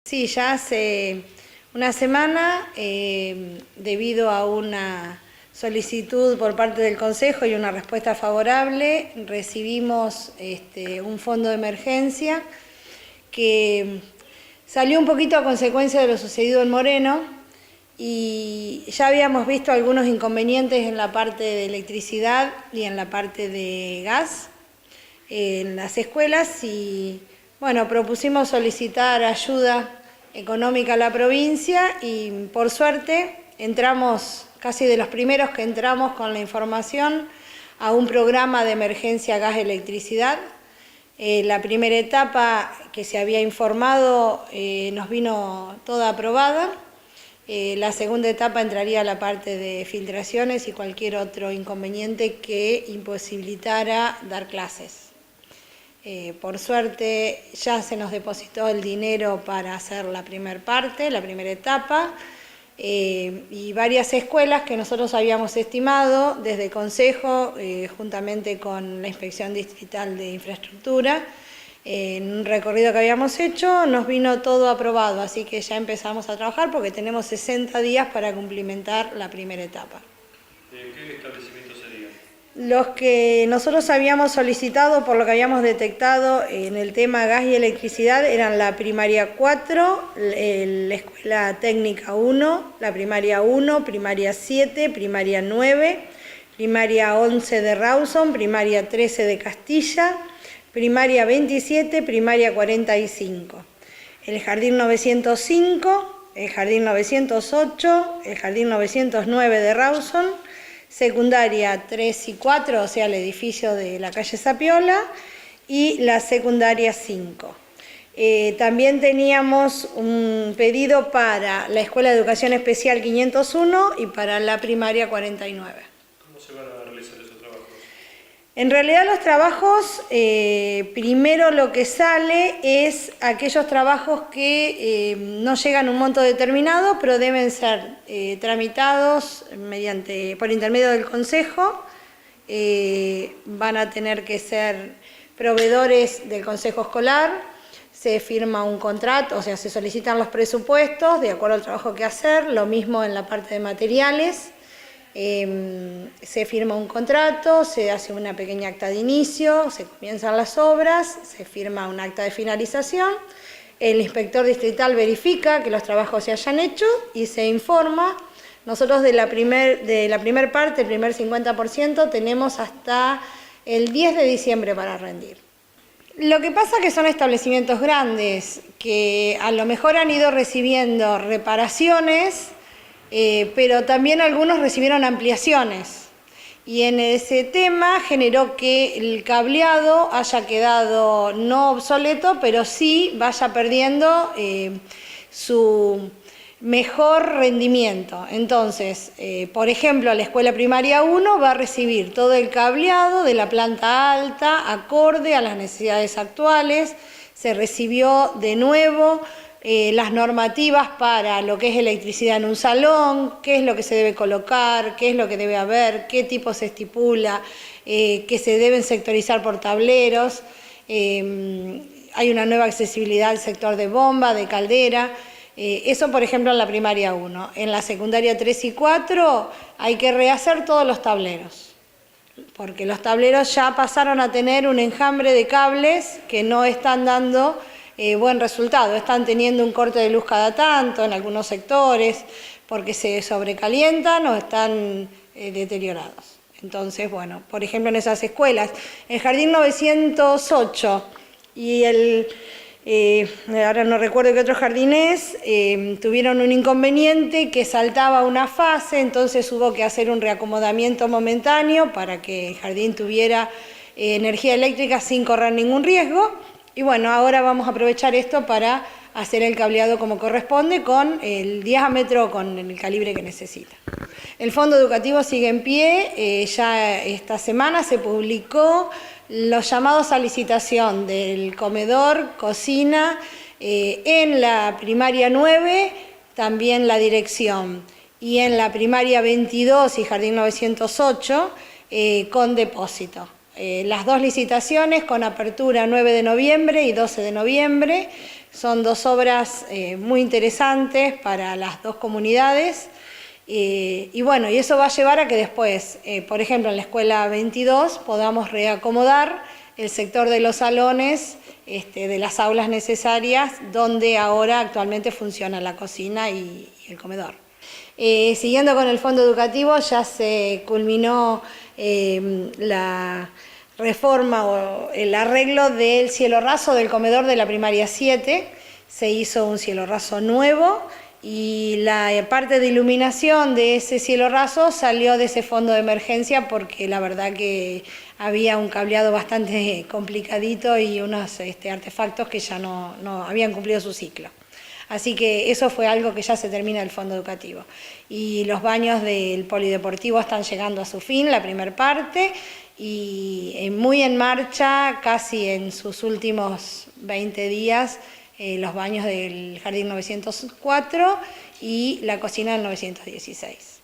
Sí, ya hace una semana, debido a una solicitud por parte del Consejo y una respuesta favorable, recibimos un fondo de emergencia que salió un poquito a consecuencia de lo sucedido en Moreno, y ya habíamos visto algunos inconvenientes en la parte de electricidad y en la parte de gas en las escuelas, y bueno, propusimos solicitar ayuda económica a la provincia y por suerte entramos, casi de los primeros que entramos con la información, a un programa de emergencia gas-electricidad. La primera etapa que se había informado nos vino toda aprobada. La segunda etapa entraría a la parte de filtraciones y cualquier otro inconveniente que imposibilitara dar clases. Por suerte ya se nos depositó el dinero para hacer la primera parte, la primera etapa, y varias escuelas que nosotros habíamos estimado desde Consejo, juntamente con la Inspección Distrital de Infraestructura, en un recorrido que habíamos hecho, nos vino todo aprobado, así que ya empezamos a trabajar porque tenemos 60 días para cumplimentar la primera etapa. ¿Qué establecimientos serían? Los que nosotros habíamos solicitado, por lo que habíamos detectado en el tema gas y electricidad, eran la primaria 4, la escuela técnica 1, la primaria 1, primaria 7, primaria 9, primaria 11 de Rawson, primaria 13 de Castilla, primaria 27, primaria 45, el jardín 905, el jardín 908, el jardín 909 de Rawson, secundaria 3 y 4, o sea, el edificio de la calle Zapiola, y la secundaria 5. También teníamos un pedido para la Escuela de Educación Especial 501 y para la primaria 49. ¿Cómo se van a realizar esos trabajos? En realidad los trabajos, primero lo que sale es aquellos trabajos que no llegan a un monto determinado, pero deben ser tramitados por intermedio del Consejo. Van a tener que ser proveedores del Consejo Escolar, se firma un contrato, o sea, se solicitan los presupuestos de acuerdo al trabajo que hacer, lo mismo en la parte de materiales. Se firma un contrato, se hace una pequeña acta de inicio, se comienzan las obras, se firma un acta de finalización, el inspector distrital verifica que los trabajos se hayan hecho y se informa. Nosotros de la primer parte, el primer 50%, tenemos hasta el 10 de diciembre para rendir. Lo que pasa es que son establecimientos grandes que a lo mejor han ido recibiendo reparaciones, pero también algunos recibieron ampliaciones, y en ese tema generó que el cableado haya quedado no obsoleto, pero sí vaya perdiendo su mejor rendimiento. Entonces, por ejemplo, la escuela primaria 1 va a recibir todo el cableado de la planta alta acorde a las necesidades actuales. Se recibió de nuevo las normativas para lo que es electricidad en un salón, qué es lo que se debe colocar, qué es lo que debe haber, qué tipo se estipula, que se deben sectorizar por tableros. Hay una nueva accesibilidad al sector de bomba, de caldera. Eso, por ejemplo, en la primaria 1. En la secundaria 3 y 4 hay que rehacer todos los tableros, porque los tableros ya pasaron a tener un enjambre de cables que no están dando buen resultado. Están teniendo un corte de luz cada tanto en algunos sectores porque se sobrecalientan o están deteriorados. Entonces, bueno, por ejemplo, en esas escuelas, el jardín 908 y ahora no recuerdo qué otro jardín es, tuvieron un inconveniente que saltaba una fase, entonces hubo que hacer un reacomodamiento momentáneo para que el jardín tuviera energía eléctrica sin correr ningún riesgo. Y bueno, ahora vamos a aprovechar esto para hacer el cableado como corresponde, con el diámetro, con el calibre que necesita. El fondo educativo sigue en pie. Ya esta semana se publicó los llamados a licitación del comedor, cocina, en la primaria 9, también la dirección, y en la primaria 22 y jardín 908, con depósito. Las dos licitaciones con apertura 9 de noviembre y 12 de noviembre, Son dos obras muy interesantes para las dos comunidades. Y bueno, y eso va a llevar a que después, por ejemplo, en la escuela 22 podamos reacomodar el sector de los salones, de las aulas necesarias, donde ahora actualmente funciona la cocina y el comedor. Siguiendo con el fondo educativo, ya se culminó la reforma o el arreglo del cielo raso del comedor de la primaria 7, se hizo un cielo raso nuevo, y la parte de iluminación de ese cielo raso salió de ese fondo de emergencia porque la verdad que había un cableado bastante complicadito y unos artefactos que ya no habían cumplido su ciclo. Así que eso fue algo que ya se termina del fondo educativo. Y los baños del polideportivo están llegando a su fin, la primera parte, y muy en marcha, casi en sus últimos 20 días, los baños del Jardín 904 y la cocina del 916.